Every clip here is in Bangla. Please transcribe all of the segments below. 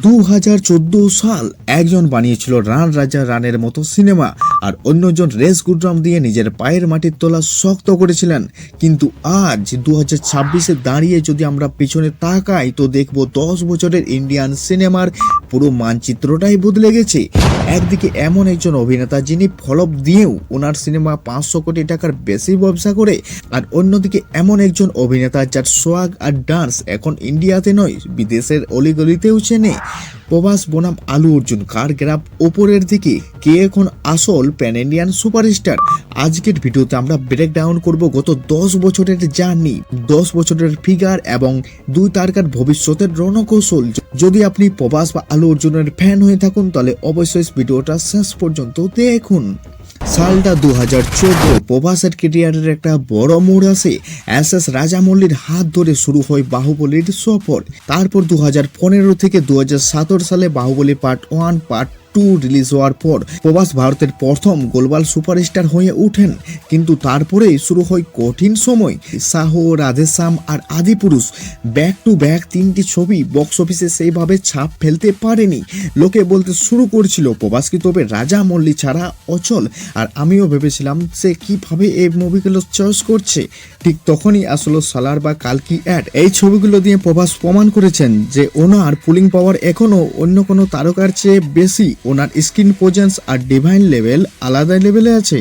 2014 সাল একজন বানিয়েছিল রান রাজা রানের মতো সিনেমা, আর অন্যজন রেস গুডরাম দিয়ে নিজের পায়ের মাটির তলা শক্ত করেছিলেন। কিন্তু আজ 2026-এ দাঁড়িয়ে যদি আমরা পিছনে তাকাই তো দেখব 10 বছরের ইন্ডিয়ান সিনেমার পুরো মানচিত্রটাই বদলে গেছে। একদিকে এমন একজন অভিনেতা যিনি ফলপ দিয়েও ওনার সিনেমা 500 কোটি টাকার বেশি ব্যবসা করে, আর অন্যদিকে এমন একজন অভিনেতা যার সোয়াগ আর ডান্স এখন ইন্ডিয়াতে নয় বিদেশের অলিগলিতেও চেনে। প্রভাস বনাম আলু অর্জুন, কার গ্রাফ ওপরের দিকে, কে এখন আসল প্যান ইন্ডিয়ান সুপারস্টার? আজকের ভিডিওতে আমরা ব্রেকডাউন করব গত 10 বছরের জার্নি, 10 বছরের ফিগার এবং দুই তারকার ভবিষ্যতের রণকৌশল। যদি আপনি প্রভাস বা আলু অর্জুনের ফ্যান হয়ে থাকুন তাহলে অবশ্যই ভিডিওটা শেষ পর্যন্ত দেখুন। সালটা 2014। প্রভাসের ক্যারিয়ারের একটা বড় মোড় আসে। এস রাজামৌলির হাত ধরে শুরু হয় বাহুবলীর সফর। তারপর 2015 থেকে 2017 সালে বাহুবলী পার্ট 1, পার্ট 2 রিলিজ হওয়ার পর প্রভাস ভারতের প্রথম গ্লোবাল সুপারস্টার হয়ে ওঠেন। কিন্তু তারপরেই শুরু হয় কঠিন সময়। সাহো, রাধেশ্যাম আর আদিপুরুষ ব্যাক টু ব্যাক তিনটি ছবি বক্স অফিসে সেইভাবে ছাপ ফেলতে পারেনি। লোকে বলতে শুরু করেছিল প্রভাস কি তবে রাজামৌলি ছাড়া অচল, আর আমিও ভেবেছিলাম সে কিভাবে এই মুভিগুলো চয়েস করছে। ঠিক তখনই আসলো সালার বা কালকি অ্যাড। এই ছবিগুলো দিয়ে প্রভাস প্রমাণ করেছেন যে ওনার পুলিং পাওয়ার এখনো অন্য কোনো তারকার চেয়ে বেশি। ওনার স্ক্রিন প্রেজেন্স আর ডিভাইন লেভেল আলাদা লেভেলে আছে।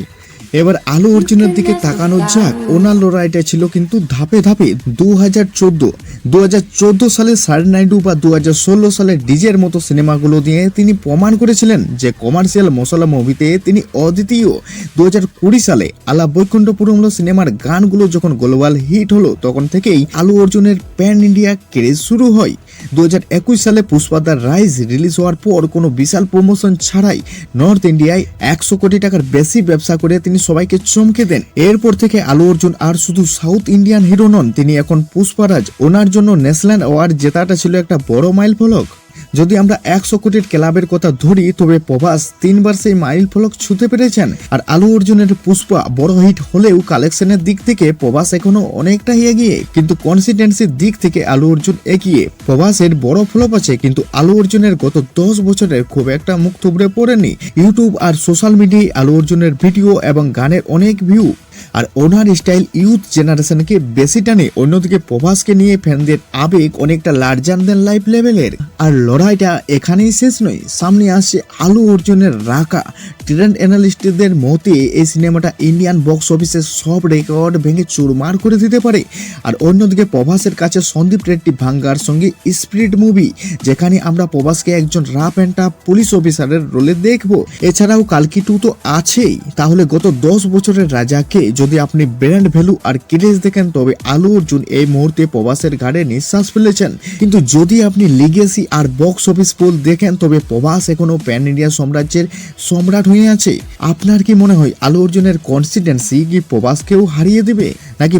এবার আলু অর্জুনের দিকে তাকানো যাক। ওনার লড়াইটা ছিল কিন্তু ধাপে ধাপে। 2014 সালে সারনাইডু বা 2016 সালে ডিজের মতো সিনেমাগুলো দিয়ে তিনি প্রমাণ করেছিলেন যে কমার্শিয়াল মশলা মুভিতে তিনি অদ্বিতীয়। 2020 সালে আলা বৈকুণ্ঠপুরম সিনেমার গানগুলো যখন গ্লোবাল হিট হলো তখন থেকেই আলু অর্জুনের প্যান ইন্ডিয়া ক্রেজ শুরু হয়। 2021 সালে পুষ্পা দ্য রাইজ রিলিজ হওয়ার পর কোনো বিশাল প্রমোশন ছাড়াই নর্থ ইন্ডিয়ায় 100 কোটি টাকার বেশি ব্যবসা করে তিনি সবাইকে চমকে দেন। এরপর থেকে আলু অর্জুন আর শুধু সাউথ ইন্ডিয়ান হিরো নন, তিনি এখন পুষ্পারাজ। ওনার জন্য ন্যাশনাল অ্যাওয়ার্ড জেতাটা ছিল একটা বড় মাইল ফলক। যদি আমরা 100 কোটির ক্লাবের কথা ধরি তবে প্রভাস 3বার সেই মাইল ফলক ছুঁতে পেরেছেন। আর আলু অর্জুনের পুষ্পা বড় হিট হলেও কালেকশনের দিক থেকে প্রভাস এখনো অনেকটাই এগিয়ে, কিন্তু কনসিস্টেন্সির দিক থেকে আলু অর্জুন এগিয়ে। প্রভাসের বড় ফ্লপ আছে কিন্তু আলু অর্জুনের গত 10 বছরের খুব একটা মুখ থুবড়ে পড়েনি। ইউটিউব আর সোশ্যাল মিডিয়ায় আলু অর্জুনের ভিডিও এবং গানের অনেক ভিউ, আর ওনার স্টাইল ইউথ জেনারেশনকে বেশি টানে। অন্যদিকে প্রভাসকে নিয়ে ফ্যানদের আবেগ অনেকটা লার্জার দ্যান লাইফ লেভেলের। আর লড়াইটা এখানেই শেষ নয়, সামনে আসছে আলু অর্জুনের রাকা। ট্রেন্ড অ্যানালিস্টদের মতে এই সিনেমাটা ইন্ডিয়ান বক্স অফিসের সব রেকর্ড ভেঙে চুরমার করে দিতে পারে। আর অন্যদিকে প্রভাসের কাছে সন্দীপ রেড্ডি ভাঙ্গার সঙ্গে স্পিরিট মুভি, যেখানে আমরা প্রভাসকে একজন রাফ অ্যান্ড টাফ পুলিশ অফিসারের রোলে দেখব। এছাড়াও কালকি 2 তো আছেই। তাহলে গত 10 বছরের রাজাকে যদি আপনি ব্র্যান্ড ভ্যালু আর ক্রেজ দেখেন তবে আলু অর্জুন এই মুহূর্তে প্রভাসের ঘাড়ে নিঃশ্বাস ফেলেছেন। কিন্তু যদি আপনি লিগেসি আর বক্স অফিস পোল দেখেন তবে প্রভাস এখনো প্যান ইন্ডিয়া সাম্রাজ্যের সম্রাট হয়ে আছে। আপনার কি মনে হয় আলু অর্জুনের কনসিস্টেন্সি কি প্রভাসকেও হারিয়ে দেবে, নাকি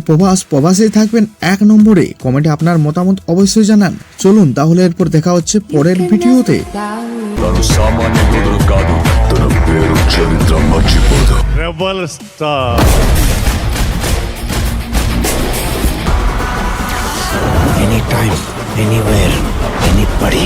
প্রভাসেই থাকবেন 1 নম্বরে? কমেন্টে আপনার মতামত অবশ্যই জানান। চলুন তাহলে এরপর দেখা হচ্ছে পরের ভিডিওতে। Rebel Star. Anytime, anywhere, anybody.